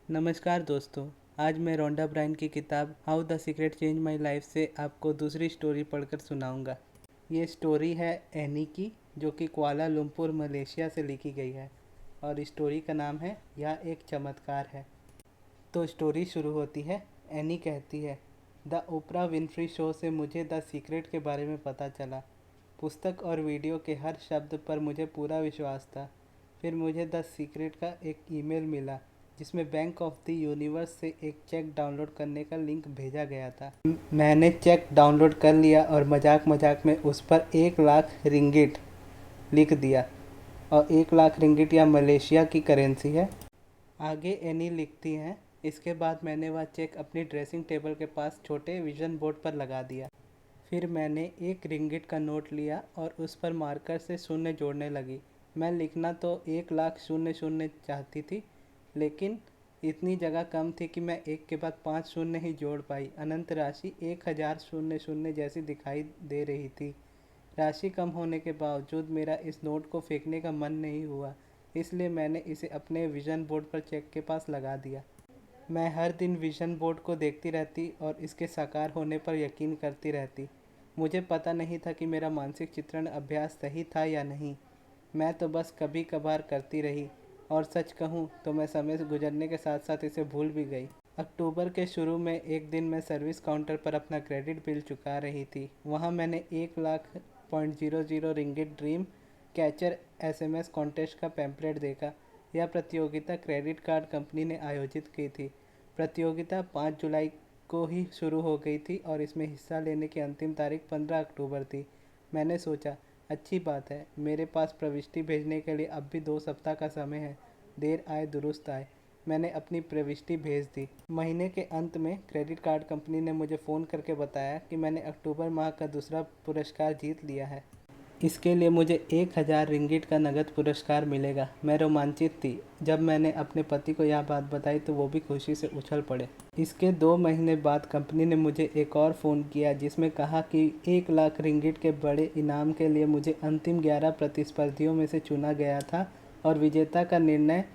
नमस्कार दोस्तों। आज मैं रोंडा ब्रायन की किताब how the secret change my life से आपको दूसरी स्टोरी पढ़कर सुनाऊंगा। ये स्टोरी है एनी की, जो कि कुआला लंपुर मलेशिया से लिखी गई है और स्टोरी का नाम है यह एक चमत्कार है। तो स्टोरी शुरू होती है। एनी कहती है, द ओपरा विनफ्री शो से मुझे द सीक्रेट के बारे में पता चला। पुस्तक और वीडियो के हर शब्द पर मुझे पूरा विश्वास था। फिर मुझे द सीक्रेट का एक ईमेल मिला जिसमें बैंक ऑफ द यूनिवर्स से एक चेक डाउनलोड करने का लिंक भेजा गया था। मैंने चेक डाउनलोड कर लिया और मजाक मजाक में उस पर 1 लाख रिंगिट लिख दिया। और 1 लाख रिंगिट या मलेशिया की करेंसी है। आगे एनी लिखती हैं, इसके बाद मैंने वह चेक अपनी ड्रेसिंग टेबल के पास छोटे विजन बोर्ड पर लगा दिया। फिर मैंने 1 रिंगिट का नोट लिया और उस पर मार्कर से शून्य जोड़ने लगी। मैं लिखना तो 1 लाख शून्य शून्य चाहती थी, लेकिन इतनी जगह कम थी कि मैं एक के बाद 5 शून्य ही जोड़ पाई। अनंत राशि 1000 शून्य शून्य जैसी दिखाई दे रही थी। राशि कम होने के बावजूद मेरा इस नोट को फेंकने का मन नहीं हुआ, इसलिए मैंने इसे अपने विजन बोर्ड पर चेक के पास लगा दिया। मैं हर दिन विजन बोर्ड को देखती रहती और इसके साकार होने पर यकीन करती रहती। मुझे पता नहीं था कि मेरा मानसिक चित्रण अभ्यास सही था या नहीं। मैं तो बस कभी कभार करती रही, और सच कहूँ तो मैं समय से गुजरने के साथ साथ इसे भूल भी गई। अक्टूबर के शुरू में एक दिन मैं सर्विस काउंटर पर अपना क्रेडिट बिल चुका रही थी। वहाँ मैंने 1 lakh 00 ringgit dream catcher SMS contest का पैम्पलेट देखा। यह प्रतियोगिता क्रेडिट कार्ड कंपनी ने आयोजित की थी। प्रतियोगिता 5 जुलाई को ही शुरू हो गई थी और इसमें हिस्सा लेने की अंतिम तारीख 15 अक्टूबर थी। मैंने सोचा, अच्छी बात है, मेरे पास प्रविष्टि भेजने के लिए अब भी 2 सप्ताह का समय है। देर आए दुरुस्त आए। मैंने अपनी प्रविष्टि भेज दी। महीने के अंत में क्रेडिट कार्ड कंपनी ने मुझे फ़ोन करके बताया कि मैंने अक्टूबर माह का दूसरा पुरस्कार जीत लिया है। इसके लिए मुझे 1000 रिंगिट का नकद पुरस्कार मिलेगा। मैं रोमांचित थी। जब मैंने अपने पति को यह बात बताई तो वो भी खुशी से उछल पड़े। इसके 2 महीने बाद कंपनी ने मुझे एक और फ़ोन किया जिसमें कहा कि 1 लाख रिंगिट के बड़े इनाम के लिए मुझे अंतिम 11 प्रतिस्पर्धियों में से चुना गया था और विजेता का निर्णय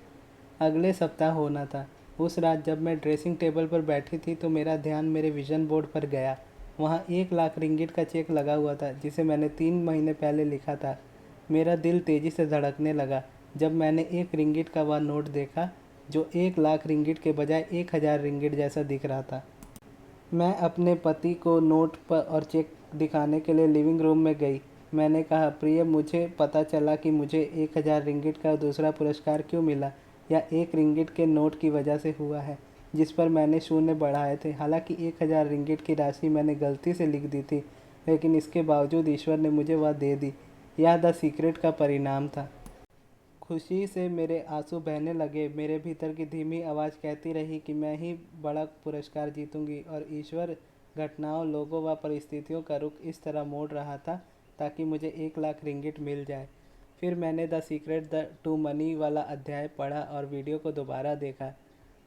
अगले सप्ताह होना था। उस रात जब मैं ड्रेसिंग टेबल पर बैठी थी तो मेरा ध्यान मेरे विजन बोर्ड पर गया। वहाँ 1 लाख रिंगिट का चेक लगा हुआ था जिसे मैंने 3 महीने पहले लिखा था। मेरा दिल तेज़ी से धड़कने लगा जब मैंने 1 रिंगिट का वह नोट देखा, जो 1 लाख रिंगिट के बजाय 1000 रिंगिट जैसा दिख रहा था। मैं अपने पति को नोट पर और चेक दिखाने के लिए लिविंग रूम में गई। मैंने कहा, प्रिय, मुझे पता चला कि मुझे 1000 रिंगिट का दूसरा पुरस्कार क्यों मिला। यह 1 रिंगिट के नोट की वजह से हुआ है जिस पर मैंने शून्य बढ़ाए थे। हालांकि 1000 रिंगिट की राशि मैंने गलती से लिख दी थी, लेकिन इसके बावजूद ईश्वर ने मुझे वह दे दी। यह द सीक्रेट का परिणाम था। खुशी से मेरे आंसू बहने लगे। मेरे भीतर की धीमी आवाज़ कहती रही कि मैं ही बड़ा पुरस्कार जीतूंगी, और ईश्वर घटनाओं, लोगों व परिस्थितियों का रुख इस तरह मोड़ रहा था ताकि मुझे 1 लाख रिंगिट मिल जाए। फिर मैंने the secret the two money वाला अध्याय पढ़ा और वीडियो को दोबारा देखा।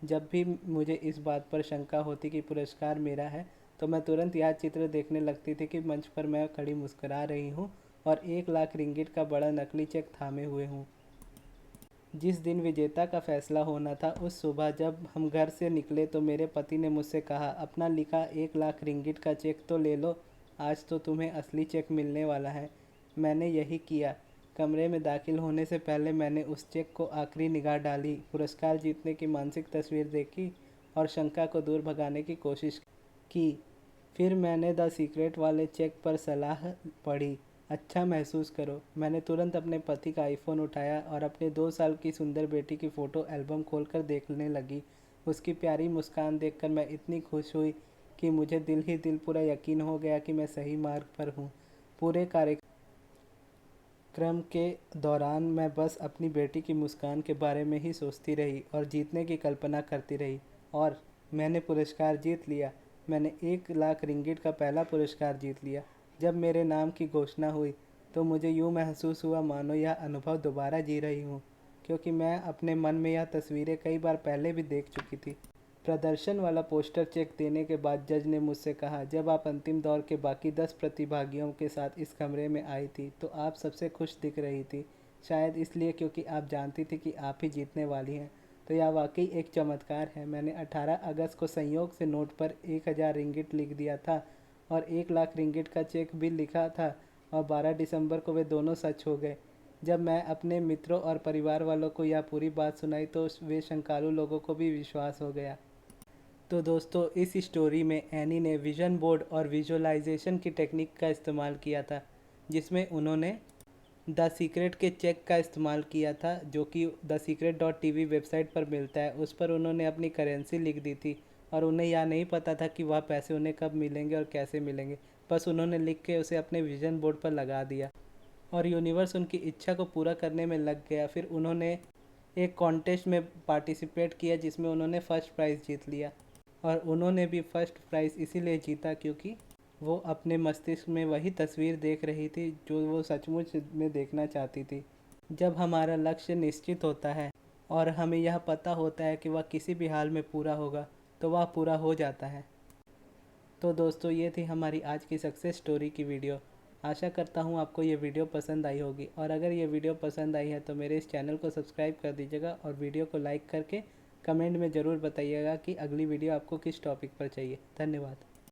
जब भी मुझे इस बात पर शंका होती कि पुरस्कार मेरा है, तो मैं तुरंत यह चित्र देखने लगती थी कि मंच पर मैं खड़ी मुस्कुरा रही हूँ और 1 लाख रिंगिट का बड़ा नकली चेक थामे हुए हूँ। जिस दिन विजेता का फैसला होना था, उस सुबह जब हम घर से निकले तो मेरे पति ने मुझसे कहा, अपना लिखा 1 लाख रिंगिट का चेक तो ले लो, आज तो तुम्हें असली चेक मिलने वाला है। मैंने यही किया। कमरे में दाखिल होने से पहले मैंने उस चेक को आखिरी निगाह डाली, पुरस्कार जीतने की मानसिक तस्वीर देखी और शंका को दूर भगाने की कोशिश की। फिर मैंने द सीक्रेट वाले चेक पर सलाह पढ़ी, अच्छा महसूस करो। मैंने तुरंत अपने पति का आईफोन उठाया और अपने 2 साल की सुंदर बेटी की फ़ोटो एल्बम खोलकर देखने लगी। उसकी प्यारी मुस्कान देखकर मैं इतनी खुश हुई कि मुझे दिल ही दिल पूरा यकीन हो गया कि मैं सही मार्ग पर हूँ। पूरे कार्यक्रम के दौरान मैं बस अपनी बेटी की मुस्कान के बारे में ही सोचती रही और जीतने की कल्पना करती रही। और मैंने पुरस्कार जीत लिया। मैंने 1 लाख रिंगिट का पहला पुरस्कार जीत लिया। जब मेरे नाम की घोषणा हुई तो मुझे यूँ महसूस हुआ मानो यह अनुभव दोबारा जी रही हूँ, क्योंकि मैं अपने मन में यह तस्वीरें कई बार पहले भी देख चुकी थी। प्रदर्शन वाला पोस्टर चेक देने के बाद जज ने मुझसे कहा, जब आप अंतिम दौर के बाकी 10 प्रतिभागियों के साथ इस कमरे में आई थी तो आप सबसे खुश दिख रही थी। शायद इसलिए क्योंकि आप जानती थी कि आप ही जीतने वाली हैं। तो यह वाकई एक चमत्कार है। मैंने 18 अगस्त को संयोग से नोट पर 1000 रिंगिट लिख दिया था और 1 लाख रिंगिट का चेक भी लिखा था, और 12 दिसंबर को वे दोनों सच हो गए। जब मैं अपने मित्रों और परिवार वालों को यह पूरी बात सुनाई तो वे शंकालु लोगों को भी विश्वास हो गया। तो दोस्तों, इस स्टोरी में एनी ने विजन बोर्ड और विजुअलाइजेशन की टेक्निक का इस्तेमाल किया था, जिसमें उन्होंने द सीक्रेट के चेक का इस्तेमाल किया था, जो कि the secret dot TV website पर मिलता है। उस पर उन्होंने अपनी करेंसी लिख दी थी और उन्हें यह नहीं पता था कि वह पैसे उन्हें कब मिलेंगे और कैसे मिलेंगे। बस उन्होंने लिख के उसे अपने विजन बोर्ड पर लगा दिया और यूनिवर्स उनकी इच्छा को पूरा करने में लग गया। फिर उन्होंने एक कॉन्टेस्ट में पार्टिसिपेट किया जिसमें उन्होंने फ़र्स्ट प्राइज़ जीत लिया, और उन्होंने भी फर्स्ट प्राइज़ इसीलिए जीता क्योंकि वो अपने मस्तिष्क में वही तस्वीर देख रही थी जो वो सचमुच में देखना चाहती थी। जब हमारा लक्ष्य निश्चित होता है और हमें यह पता होता है कि वह किसी भी हाल में पूरा होगा, तो वह पूरा हो जाता है। तो दोस्तों, ये थी हमारी आज की सक्सेस स्टोरी की वीडियो। आशा करता हूँ आपको ये वीडियो पसंद आई होगी, और अगर ये वीडियो पसंद आई है तो मेरे इस चैनल को सब्सक्राइब कर दीजिएगा और वीडियो को लाइक करके कमेंट में ज़रूर बताइएगा कि अगली वीडियो आपको किस टॉपिक पर चाहिए। धन्यवाद।